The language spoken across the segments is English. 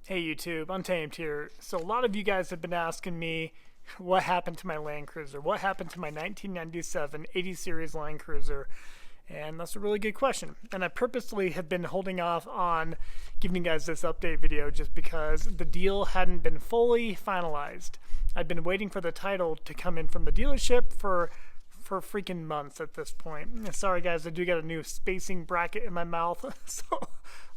Hey YouTube, Untamed here. So a lot of you guys have been asking me what happened to my Land Cruiser, what happened to my 1997 80 Series Land Cruiser, and that's a really good question. And I purposely have been holding off on giving you guys this update video just because the deal hadn't been fully finalized. I'd been waiting for the title to come in from the dealership for freaking months at this point. Sorry guys, I do got a new spacing bracket in my mouth, so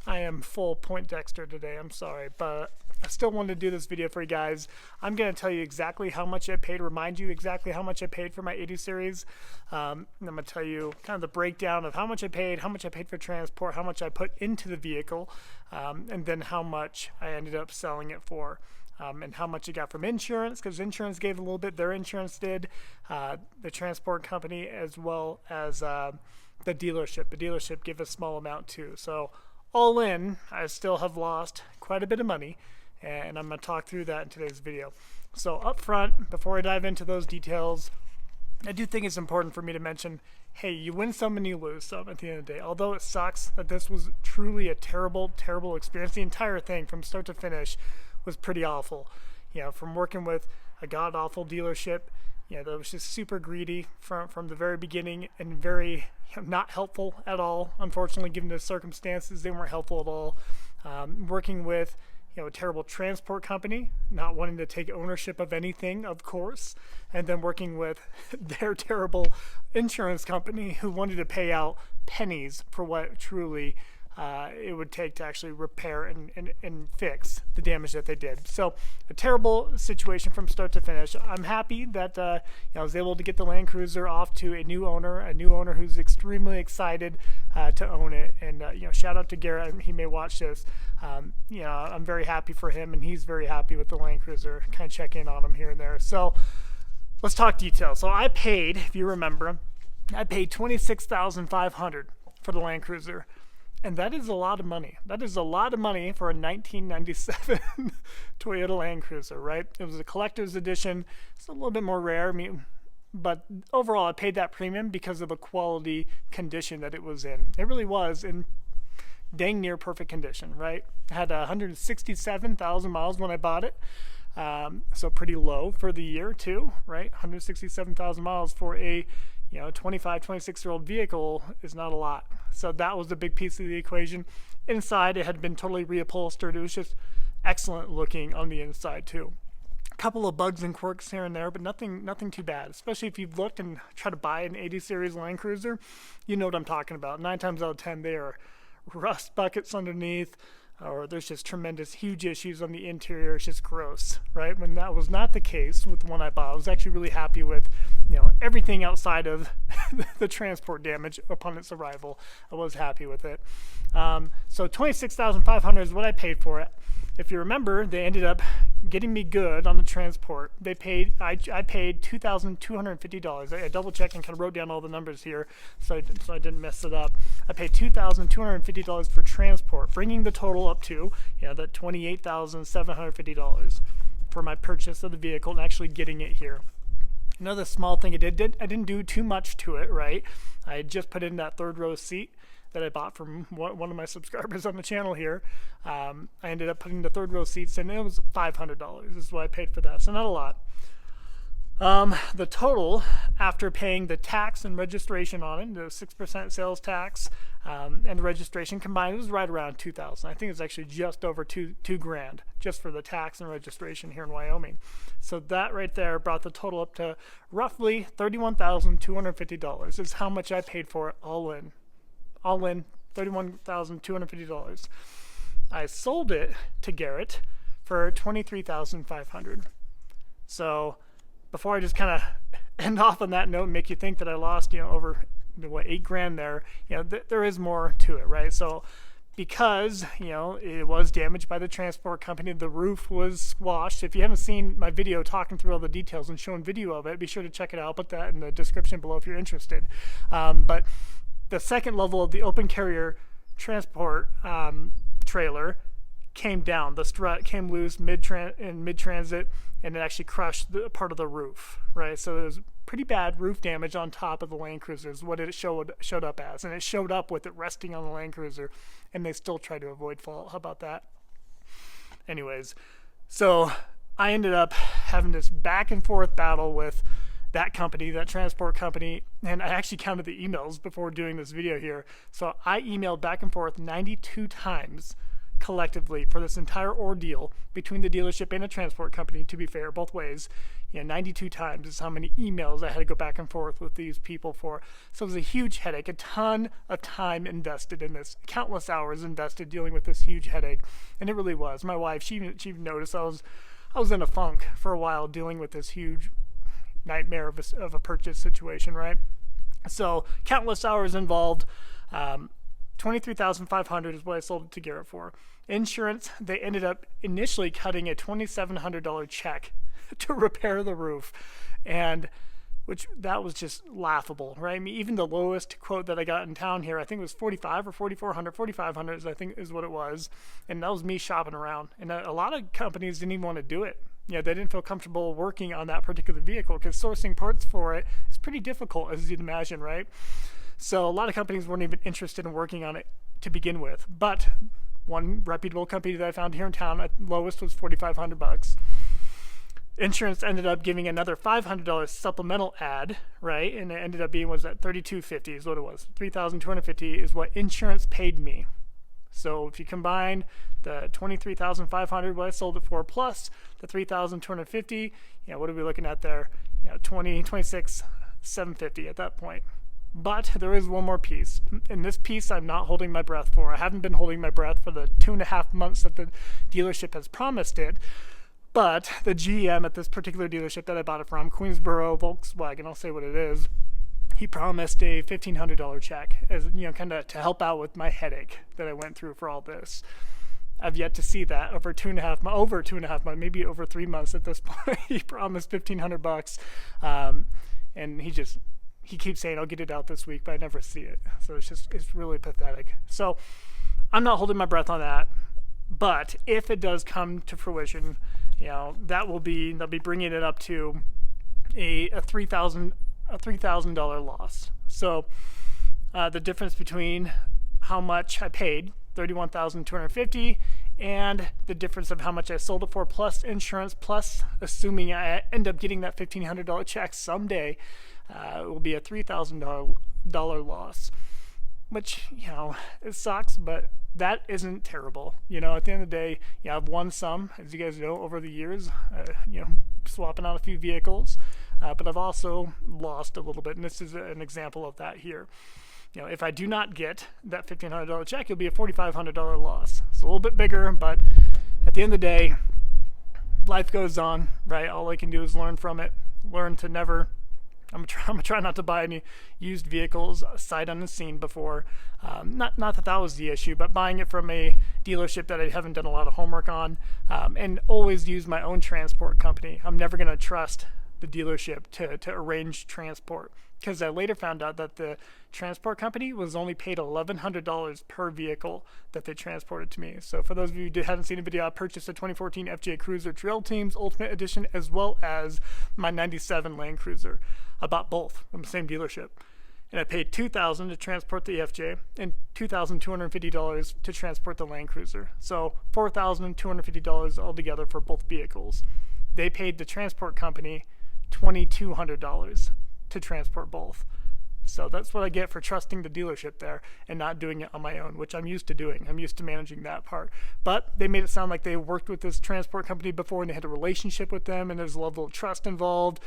I am full Poindexter today. I'm sorry, but I still wanted to do this video for you guys. I'm going to tell you exactly how much I paid, remind you exactly how much I paid for my 80 series. And I'm going to tell you kind of the breakdown of how much I paid for transport, how much I put into the vehicle, and then how much I ended up selling it for. And how much I got from insurance, because insurance gave a little bit, their insurance did, the transport company, as well as the dealership. The dealership gave a small amount too. So all in, I still have lost quite a bit of money, and I'm going to talk through that in today's video. So up front, before I dive into those details, I do think it's important for me to mention, hey, you win some and you lose some at the end of the day. Although it sucks that this was truly a terrible, terrible experience, the entire thing from start to finish was pretty awful. You know, from working with a god-awful dealership, you know, that was just super greedy from the very beginning and very not helpful at all. Unfortunately, given the circumstances, they weren't helpful at all. Working with, you know, a terrible transport company, not wanting to take ownership of anything, of course, and then working with their terrible insurance company who wanted to pay out pennies for what truly it would take to actually repair and fix the damage that they did. So a terrible situation from start to finish. I'm happy that you know, I was able to get the Land Cruiser off to a new owner who's extremely excited to own it. And you know, shout out to Garrett. He may watch this. You know, I'm very happy for him, and he's very happy with the Land Cruiser. Kind of check in on him here and there. So let's talk details. So I paid, if you remember, I paid $26,500 for the Land Cruiser. And that is a lot of money. That is a lot of money for a 1997 Toyota Land Cruiser, right? It was a collector's edition. It's a little bit more rare. I mean, but overall, I paid that premium because of the quality condition that it was in. It really was in dang near perfect condition, right? It had 167,000 miles when I bought it. So pretty low for the year too, right? 167,000 miles for a 25, 26-year-old vehicle is not a lot. So that was a big piece of the equation. Inside, it had been totally reupholstered. It was just excellent looking on the inside too. A couple of bugs and quirks here and there, but nothing too bad. Especially if you've looked and tried to buy an 80 series Land Cruiser, you know what I'm talking about. 9 times out of 10, they are rust buckets underneath, or there's just tremendous, huge issues on the interior. It's just gross, right? When that was not the case with the one I bought, I was actually really happy with, you know, everything outside of the transport damage upon its arrival. I was happy with it. So $26,500 is what I paid for it. If you remember, they ended up getting me good on the transport. They paid, I paid $2,250. I double checked and kind of wrote down all the numbers here so I didn't mess it up. I paid $2,250 for transport, bringing the total up to, you know, that $28,750 for my purchase of the vehicle and actually getting it here. Another small thing I didn't do too much to it, right? I had just put in that third row seat that I bought from one of my subscribers on the channel here. I ended up putting the third row seats in. It was $500 is what I paid for that, so not a lot. The total, after paying the tax and registration on it, the 6% sales tax and the registration combined, was right around $2,000. I think it's actually just over two grand just for the tax and registration here in Wyoming. So that right there brought the total up to roughly $31,250 is how much I paid for it all in. All in, $31,250. I sold it to Garrett for $23,500. So before I just kind of end off on that note and make you think that I lost, you know, over what, $8 grand there, you know, there is more to it, right? So because, you know, it was damaged by the transport company, the roof was washed. If you haven't seen my video talking through all the details and showing video of it, be sure to check it out. I'll put that in the description below if you're interested. But the second level of the open carrier transport trailer came down. The strut came loose in mid-transit, and it actually crushed the part of the roof, right? So it was pretty bad roof damage on top of the Land Cruiser is what it showed up as. And it showed up with it resting on the Land Cruiser, and they still tried to avoid fault. How about that? anyways, so I ended up having this back and forth battle with that company, that transport company, and I actually counted the emails before doing this video here. So I emailed back and forth 92 times collectively for this entire ordeal between the dealership and a transport company, to be fair, both ways. 92 times is how many emails I had to go back and forth with these people for. So it was a huge headache, a ton of time invested in this, countless hours invested dealing with this huge headache. And it really was. My wife, she noticed I was in a funk for a while dealing with this huge nightmare of a purchase situation, right? So countless hours involved. $23,500 is what I sold it to Garrett for. Insurance, they ended up initially cutting a $2,700 check to repair the roof, and which that was just laughable, right? I mean, even the lowest quote that I got in town here, I think it was $4,500 or $4,400, $4,500 I think is what it was, and that was me shopping around. And a lot of companies didn't even want to do it. They didn't feel comfortable working on that particular vehicle because sourcing parts for it is pretty difficult, as you'd imagine, right? So a lot of companies weren't even interested in working on it to begin with. But one reputable company that I found here in town, at lowest was $4,500. Insurance ended up giving another $500 supplemental add, right? And it ended up being, was that $3,250 is what it was. $3,250 is what insurance paid me. So if you combine the $23,500 what I sold it for plus the $3,250, what are we looking at there? $26,750 at that point. But there is one more piece. And this piece I'm not holding my breath for. I haven't been holding my breath for the 2.5 months that the dealership has promised it. But the GM at this particular dealership that I bought it from, Queensboro Volkswagen, I'll say what it is, he promised a $1,500 check as kind of to help out with my headache that I went through for all this. I've yet to see that over 2.5 months, maybe over 3 months at this point. He promised $1,500, and he keeps saying I'll get it out this week, but I never see it. So it's really pathetic. So I'm not holding my breath on that. But if it does come to fruition, they'll be bringing it up to a $3,000 loss. So the difference between how much I paid, $31,250, and the difference of how much I sold it for, plus insurance, plus assuming I end up getting that $1,500 check someday, it will be a $3,000 loss. Which, it sucks, but that isn't terrible. At the end of the day, I've won some, as you guys know, over the years, swapping out a few vehicles, but I've also lost a little bit, and this is an example of that here. If I do not get that $1,500 check, it'll be a $4,500 loss. It's a little bit bigger, but at the end of the day, life goes on, right? All I can do is learn from it, learn to never... I'm gonna try not to buy any used vehicles sight unseen before. Not that was the issue, but buying it from a dealership that I haven't done a lot of homework on, and always use my own transport company. I'm never gonna trust the dealership to arrange transport, because I later found out that the transport company was only paid $1,100 per vehicle that they transported to me. So for those of you who haven't seen the video, I purchased a 2014 FJ Cruiser Trail Teams Ultimate Edition as well as my 97 Land Cruiser. I bought both from the same dealership. And I paid $2,000 to transport the FJ and $2,250 to transport the Land Cruiser. So $4,250 altogether for both vehicles. They paid the transport company $2,200 to transport both. So that's what I get for trusting the dealership there and not doing it on my own, which I'm used to doing. I'm used to managing that part. But they made it sound like they worked with this transport company before and they had a relationship with them and there's a level of trust involved.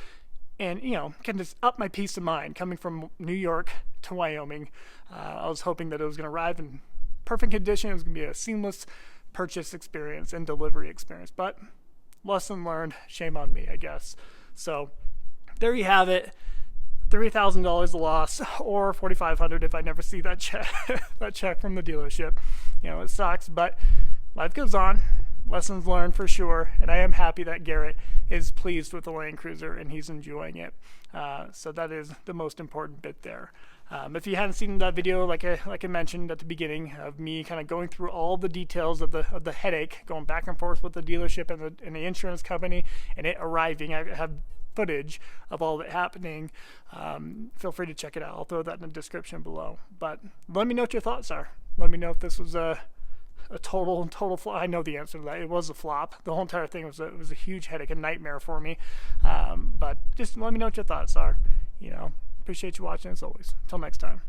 And, can just up my peace of mind coming from New York to Wyoming. I was hoping that it was going to arrive in perfect condition. It was going to be a seamless purchase experience and delivery experience. But lesson learned, shame on me, I guess. So there you have it. $3,000 loss, or $4,500 if I never see that check from the dealership. It sucks, but life goes on. Lessons learned for sure, and I am happy that Garrett is pleased with the Land Cruiser and he's enjoying it. So that is the most important bit there. If you haven't seen that video, like I mentioned at the beginning, of me kind of going through all the details of the headache, going back and forth with the dealership and the insurance company, and it arriving, I have footage of all of it happening. Feel free to check it out. I'll throw that in the description below. But let me know what your thoughts are. Let me know if this was a total flop? I know the answer to that. It was a flop. The whole entire thing was a huge headache, a nightmare for me. But just let me know what your thoughts are. Appreciate you watching as always. Until next time.